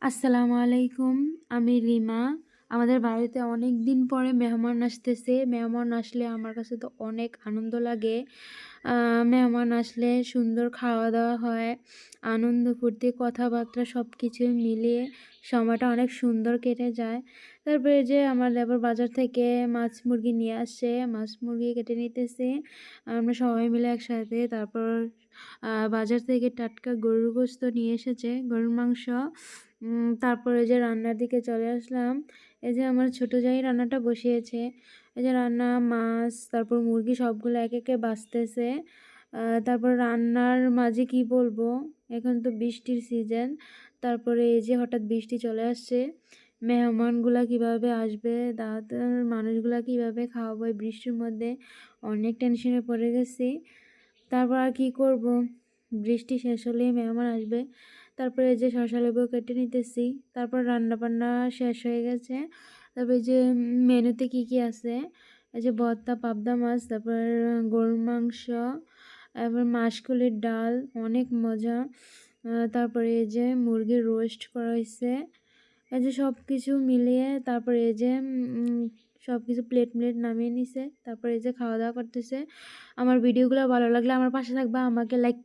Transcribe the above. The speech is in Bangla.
আসসালামু আলাইকুম। আমি রিমা। আমাদের বাড়িতে অনেকদিন পরে মেহমান আসতেছে। মেহমান আসলে আমার কাছে তো অনেক আনন্দ লাগে। মেহমান আসলে সুন্দর খাওয়া-দাওয়া হয়। আনন্দ ফুর্তি কথাবার্তা সবকিছু মিলিয়ে সময়টা অনেক সুন্দর কেটে যায়। তারপরে এই যে আমার দেবর বাজার থেকে মাছ মুরগি নিয়ে আসছে। মাছ মুরগি কেটে নিতেছে। আমরা সবাই মিলে একসাথে। তারপর বাজার থেকে টাটকা গরুর গোশত নিয়ে এসেছে, গরুর মাংস। তারপরে যে রান্নার দিকে চলে আসলাম। এই যে আমার ছোট জাই রান্নাটা বসিয়েছে। এই যে রান্না মাছ, তারপর মুরগি সবগুলো একে, একে বাছতেছে। তারপর রান্নার মাঝে কি বলবো, এখন তো বৃষ্টির সিজন। তারপরে এই যে হঠাৎ বৃষ্টি চলে আসছে। মেহমানগুলা কিভাবে আসবে, দাওয়াতের মানুষগুলা কিভাবে খাওয়াবো এই বৃষ্টির মধ্যে, অনেক টেনশনে পড়ে গেছি। তারপর আর কি করব, বৃষ্টি শেষ হলেই মেহমান আসবে। তারপরে এই যে শসা লেবু কেটে নিতেছি। তারপর রান্নাবান্না শেষ হয়ে গেছে। তারপর এই যে মেনুতে কি কি আছে, এই যে ভর্তা, পাবদা মাছ, তারপর গরুর মাংস, তারপর মাসকলির ডাল, অনেক মজা। তারপরে এই যে মুরগির রোস্ট করা হয়েছে। এই যে সব কিছু মিলিয়ে তারপরে এই যে সব কিছু প্লেট নামিয়ে নিছে। তারপরে এই যে খাওয়া দাওয়া করতেছে। আমার ভিডিওগুলো ভালো লাগলে আমার পাশে থাকবা, আমাকে লাইক